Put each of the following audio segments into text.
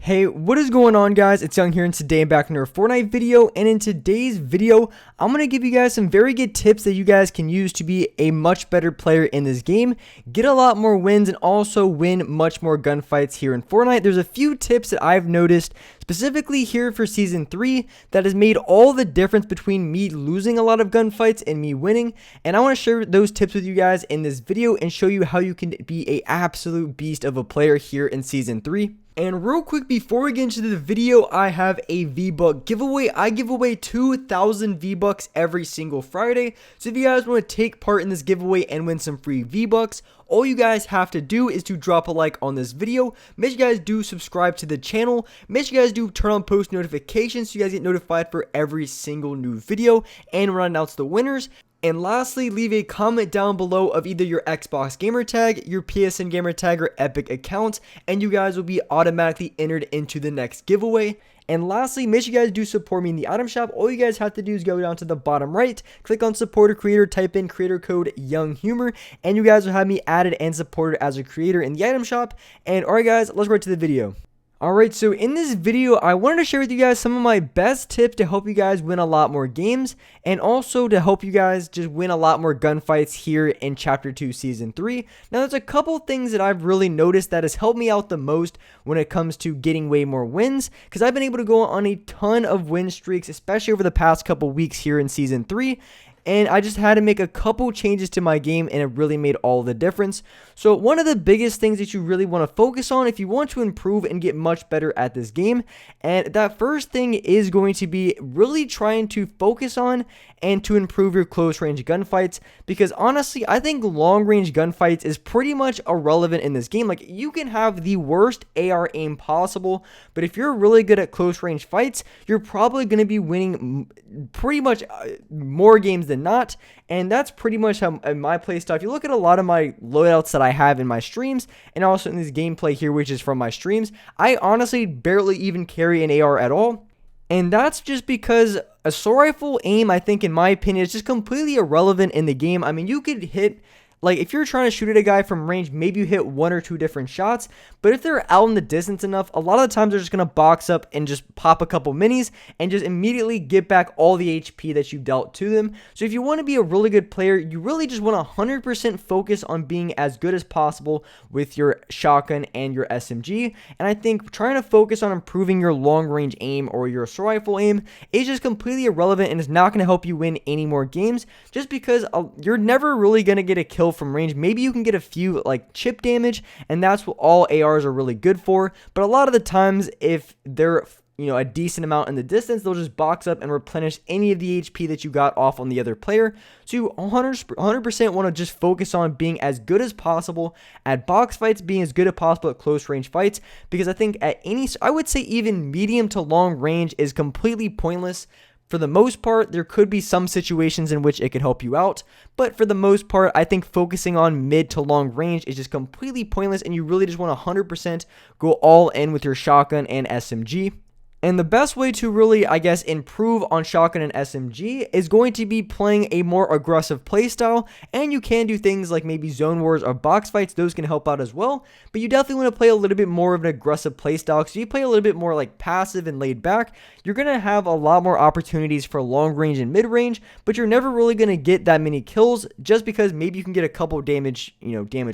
Hey, what is going on, guys? It's Young here, and today I'm back in another Fortnite video, and in today's video, I'm going to give you guys some very good tips that you guys can use to be a much better player in this game, get a lot more wins, and also win much more gunfights here in Fortnite. There's a few tips that I've noticed, specifically here for Season 3, that has made all the difference between me losing a lot of gunfights and me winning, and I want to share those tips with you guys in this video and show you how you can be an absolute beast of a player here in Season 3. And real quick, before we get into the video, I have a V-Buck giveaway. I give away 2,000 V-Bucks every single Friday. So if you guys want to take part in this giveaway and win some free V-Bucks, all you guys have to do is to drop a like on this video. Make sure you guys do subscribe to the channel. Make sure you guys do turn on post notifications so you guys get notified for every single new video and when I announce the winners. And lastly, leave a comment down below of either your Xbox gamer tag, your PSN gamer tag, or Epic account, and you guys will be automatically entered into the next giveaway. And lastly, make sure you guys do support me in the item shop. All you guys have to do is go down to the bottom right, click on support a creator, type in creator code YoungHumor, and you guys will have me added and supported as a creator in the item shop. And alright guys, let's get to the video. Alright, so in this video, I wanted to share with you guys some of my best tips to help you guys win a lot more games, and also to help you guys just win a lot more gunfights here in Chapter 2 Season 3. Now, there's a couple things that I've really noticed that has helped me out the most when it comes to getting way more wins, because I've been able to go on a ton of win streaks, especially over the past couple weeks here in Season 3. And I just had to make a couple changes to my game, and it really made all the difference. So one of the biggest things that you really want to focus on if you want to improve and get much better at this game, and that first thing is going to be really trying to focus on and to improve your close range gunfights, because honestly, I think long range gunfights is pretty much irrelevant in this game. Like, you can have the worst AR aim possible, but if you're really good at close range fights, you're probably going to be winning pretty much more games than not. And that's pretty much how my playstyle. If you look at a lot of my loadouts that I have in my streams, and also in this gameplay here, which is from my streams, I honestly barely even carry an AR at all. And that's just because assault rifle aim, I think, in my opinion, is just completely irrelevant in the game. I mean, you could hit, like, if you're trying to shoot at a guy from range, maybe you hit one or two different shots, but if they're out in the distance enough, a lot of the times they're just going to box up and just pop a couple minis and just immediately get back all the HP that you dealt to them. So if you want to be a really good player, you really just want to 100% focus on being as good as possible with your shotgun and your SMG. And I think trying to focus on improving your long range aim or your assault rifle aim is just completely irrelevant and is not going to help you win any more games, just because you're never really going to get a kill from range. Maybe you can get a few like chip damage, and that's what all ARs are really good for, but a lot of the times if they're a decent amount in the distance, they'll just box up and replenish any of the HP that you got off on the other player. So you 100% want to just focus on being as good as possible at box fights, being as good as possible at close range fights, because I think I would say even medium to long range is completely pointless. For the most part, there could be some situations in which it could help you out, but for the most part, I think focusing on mid to long range is just completely pointless, and you really just want to 100% go all in with your shotgun and SMG. And the best way to really, I guess, improve on shotgun and SMG is going to be playing a more aggressive playstyle, and you can do things like maybe zone wars or box fights. Those can help out as well, but you definitely want to play a little bit more of an aggressive playstyle, because if you play a little bit more like passive and laid back, you're going to have a lot more opportunities for long range and mid range, but you're never really going to get that many kills, just because maybe you can get a couple damage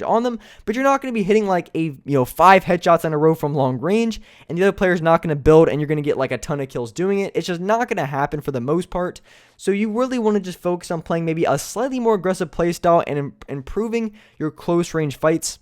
on them, but you're not going to be hitting like 5 headshots in a row from long range, and the other player's not going to build, and you're going to get like a ton of kills doing it. It's just not going to happen for the most part. So you really want to just focus on playing maybe a slightly more aggressive playstyle and improving your close range fights.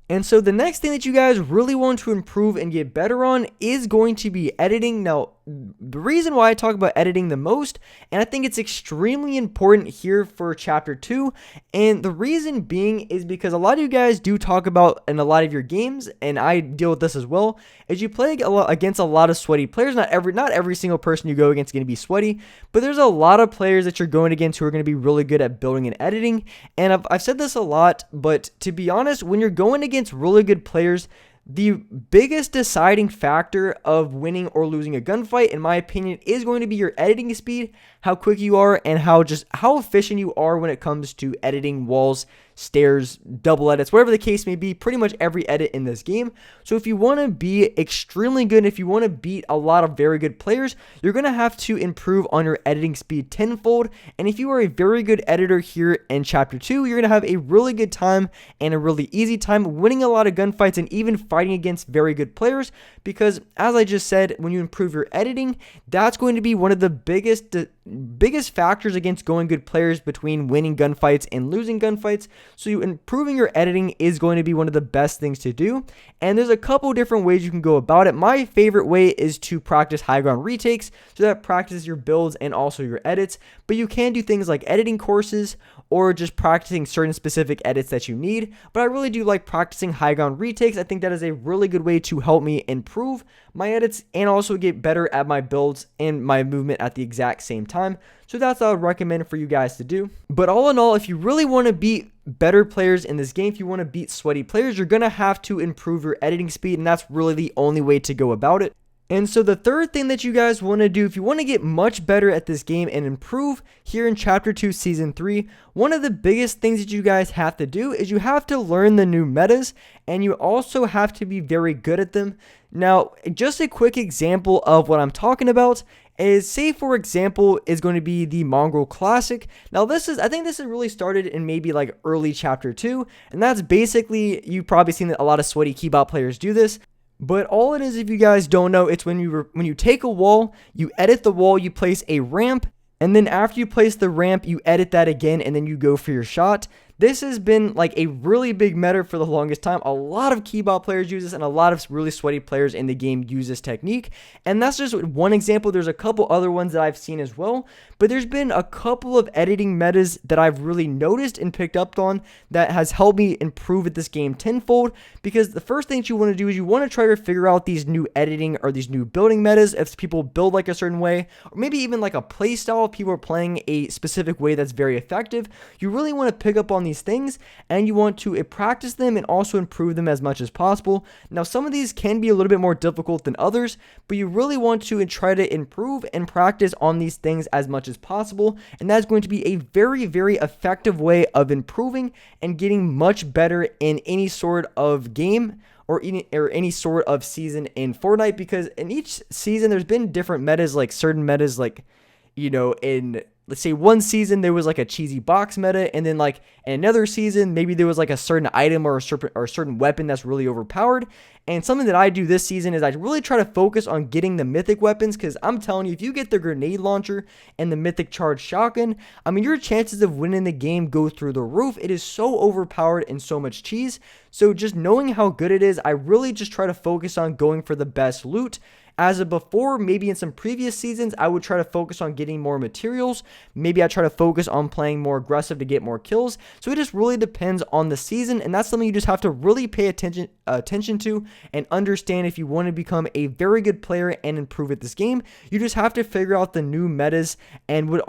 And so the next thing that you guys really want to improve and get better on is going to be editing. Now, the reason why I talk about editing the most, and I think it's extremely important here for Chapter 2, and the reason being is because a lot of you guys do talk about in a lot of your games, and I deal with this as well, is you play against a lot of sweaty players. Not every single person you go against is going to be sweaty, but there's a lot of players that you're going against who are going to be really good at building and editing. And I've said this a lot, but to be honest, when you're going against really good players, the biggest deciding factor of winning or losing a gunfight, in my opinion, is going to be your editing speed, how quick you are, and how efficient you are when it comes to editing walls, stairs, double edits, whatever the case may be, pretty much every edit in this game. So if you want to be extremely good, if you want to beat a lot of very good players, you're going to have to improve on your editing speed tenfold. And if you are a very good editor here in Chapter 2, you're going to have a really good time and a really easy time winning a lot of gunfights and even fighting against very good players, because as I just said, when you improve your editing, that's going to be one of the biggest factors against going good players between winning gunfights and losing gunfights. So improving your editing is going to be one of the best things to do, and there's a couple different ways you can go about it. My favorite way is to practice high ground retakes, so that practices your builds and also your edits, but you can do things like editing courses or just practicing certain specific edits that you need. But I really do like practicing high ground retakes. I think that is a really good way to help me improve my edits and also get better at my builds and my movement at the exact same time. So that's what I would recommend for you guys to do. But all in all, if you really want to beat better players in this game, if you want to beat sweaty players, you're going to have to improve your editing speed, and that's really the only way to go about it. And so the third thing that you guys want to do, if you want to get much better at this game and improve here in Chapter 2 Season 3, one of the biggest things that you guys have to do is you have to learn the new metas, and you also have to be very good at them. Now, just a quick example of what I'm talking about is, say for example, is going to be the Mongrel Classic. Now I think this is really started in maybe like early Chapter 2, and that's basically, you've probably seen that a lot of sweaty keybot players do this. But all it is, if you guys don't know, it's when you take a wall, you edit the wall, you place a ramp, and then after you place the ramp, you edit that again, and then you go for your shot. This has been like a really big meta for the longest time. A lot of keybot players use this, and a lot of really sweaty players in the game use this technique. And that's just one example. There's a couple other ones that I've seen as well. But there's been a couple of editing metas that I've really noticed and picked up on that has helped me improve at this game tenfold. Because the first thing that you want to do is you want to try to figure out these new editing or these new building metas. If people build like a certain way, or maybe even like a play style, if people are playing a specific way that's very effective, you really want to pick up on these things, and you want to practice them and also improve them as much as possible. Now, some of these can be a little bit more difficult than others, but you really want to try to improve and practice on these things as much as possible, and that's going to be a very, very effective way of improving and getting much better in any sort of game or any sort of season in Fortnite. Because in each season there's been different metas, like certain metas, like, you know, in, let's say, one season there was like a cheesy box meta, and then like in another season maybe there was like a certain item or a certain weapon that's really overpowered. And something that I do this season is I really try to focus on getting the mythic weapons, because I'm telling you, if you get the grenade launcher and the mythic charge shotgun, I mean, your chances of winning the game go through the roof. It is so overpowered and so much cheese. So just knowing how good it is, I really just try to focus on going for the best loot. As of before, maybe in some previous seasons, I would try to focus on getting more materials. Maybe I try to focus on playing more aggressive to get more kills. So it just really depends on the season, and that's something you just have to really pay attention to and understand if you want to become a very good player and improve at this game. You just have to figure out the new metas and what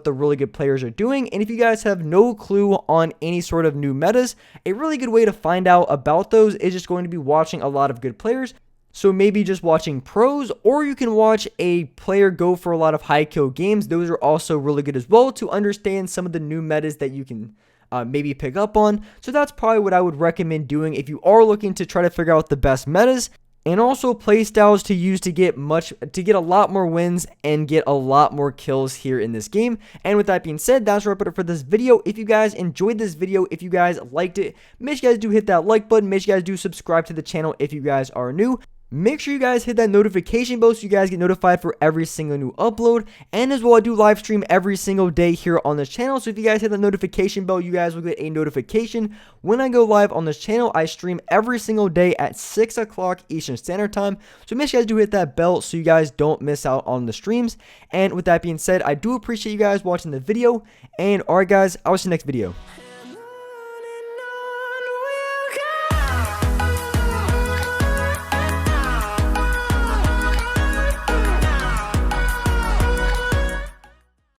the really good players are doing. And if you guys have no clue on any sort of new metas, a really good way to find out about those is just going to be watching a lot of good players. So maybe just watching pros, or you can watch a player go for a lot of high kill games. Those are also really good as well to understand some of the new metas that you can maybe pick up on. So that's probably what I would recommend doing if you are looking to try to figure out the best metas, and also play styles to use to get a lot more wins and get a lot more kills here in this game. And with that being said, that's wrap it up for this video. If you guys enjoyed this video, if you guys liked it, make sure you guys do hit that like button. Make sure you guys do subscribe to the channel if you guys are new. Make sure you guys hit that notification bell so you guys get notified for every single new upload. And as well, I do live stream every single day here on this channel. So if you guys hit that notification bell, you guys will get a notification when I go live on this channel. I stream every single day at 6 o'clock Eastern Standard Time. So make sure you guys do hit that bell so you guys don't miss out on the streams. And with that being said, I do appreciate you guys watching the video. And alright guys, I'll see you next video.